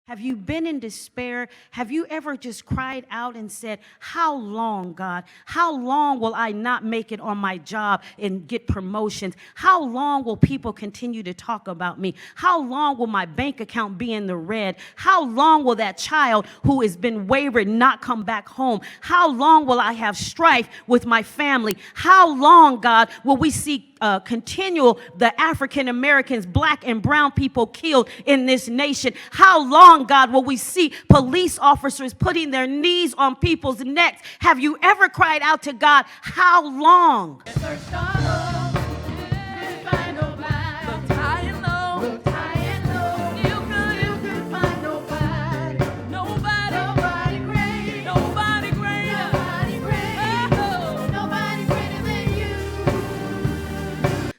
Have you been in despair? Have you ever just cried out and said, how long, God? How long will I not make it on my job and get promotions? How long will people continue to talk about me? How long will my bank account be in the red? How long will that child who has been wayward not come back home? How long will I have strife with my family? How long, God, will we see continual the African Americans, black and brown people killed in this nation? How long, God, will we see police officers putting their knees on people's necks? Have you ever cried out to God, how long?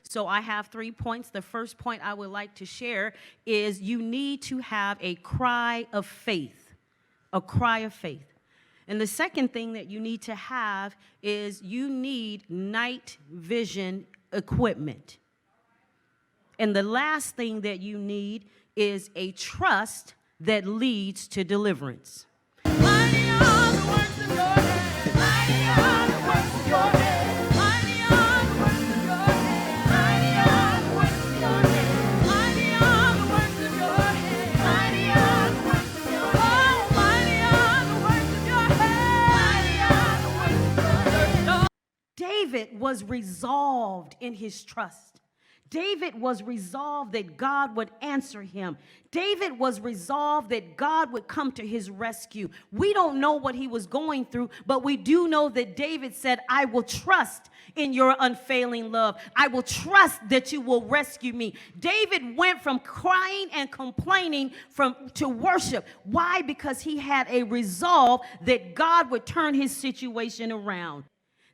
So I have 3 points. The first point I would like to share is you need to have a cry of faith, a cry of faith. And the second thing that you need to have is you need night vision equipment. And the last thing that you need is a trust that leads to deliverance. Mighty are the works of your hands. Mighty are the works of your hands. David was resolved in his trust. David was resolved that God would answer him. David was resolved that God would come to his rescue. We don't know what he was going through, but we do know that David said, I will trust in your unfailing love. I will trust that you will rescue me. David went from crying and complaining to worship. Why? Because he had a resolve that God would turn his situation around.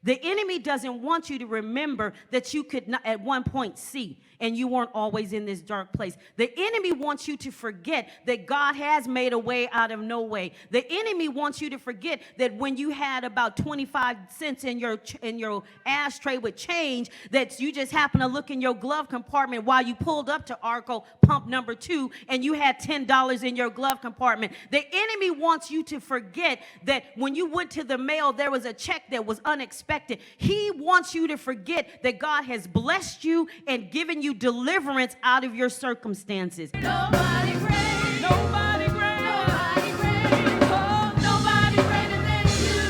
The enemy doesn't want you to remember that you could not at one point see and you weren't always in this dark place. The enemy wants you to forget that God has made a way out of no way. The enemy wants you to forget that when you had about 25 cents in your ashtray with change, that you just happened to look in your glove compartment while you pulled up to Arco pump number 2 and you had $10 in your glove compartment. The enemy wants you to forget that when you went to the mail, there was a check that was unexpected. He wants you to forget that God has blessed you and given you deliverance out of your circumstances. Nobody great. Nobody great. Nobody great. Oh, nobody greater than you.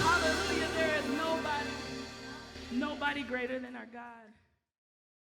Hallelujah. There is nobody greater than our God.